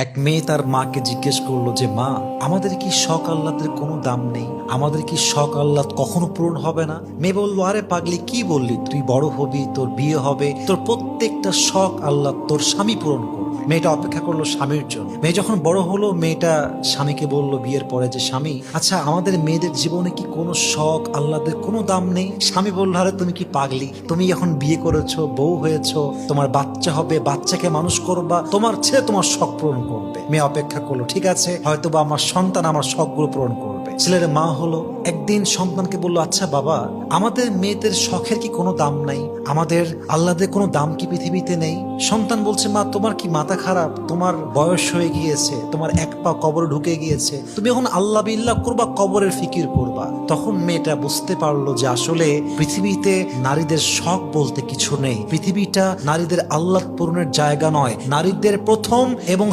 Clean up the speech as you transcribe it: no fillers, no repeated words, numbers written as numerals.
এক মেয়ে তার মাকে জিজ্ঞেস করলো যে মা, আমাদের কি শখ আহ্লাদের কোনো দাম নেই? আমাদের কি শখ আহ্লাদ কখনো পূরণ হবে না? মেয়ে বললো, আরে পাগলি, কি বললি? তুই বড় হবি, তোর বিয়ে হবে, তোর প্রত্যেকটা শখ আহ্লাদ তোর স্বামী পূরণ করবে। মেয়েটা অপেক্ষা করলো স্বামীর জন্য। মেয়ে যখন বড় হলো, মেয়েটা স্বামীকে বলল বিয়ের পরে যে স্বামী, আচ্ছা আমাদের মেয়েদের জীবনে কি কোনো শখ আহ্লাদের কোনো দাম নেই? স্বামী বলল, আরে তুমি কি পাগলি? তুমি এখন বিয়ে করেছো, বউ হয়েছো, তোমার বাচ্চা হবে, বাচ্চাকে মানুষ করবা, তোমার ছেলে তোমার শখ পূরণ করবে। মেয়ে অপেক্ষা করলো, ঠিক আছে, হয়তোবা আমার সন্তান আমার শখগুলো পূরণ করবে। ছেলের মা হলো, একদিন সন্তানকে বললো, আচ্ছা বাবা, আমাদের মেয়েদের শখের কি কোনো দাম নাই? আমাদের আহ্লাদের কোনো দাম কি পৃথিবীতে নেই? সন্তান বলছে, মা তোমার কি মাথা খারাপ? তোমার বয়স হয়ে গিয়েছে, তোমার এক পা কবরে ঢুকে গিয়েছে, তুমি এখন আল্লাহ বিল্লাহ করবা, কবরের ফিকির করবা। তখন মেয়েটা বুঝতে পারলো যে আসলে পৃথিবীতে নারীদের শখ বলতে কিছু নেই। পৃথিবীটা নারীদের আহ্লাদ পূরণের জায়গা নয়, নারীদের প্রথম এবং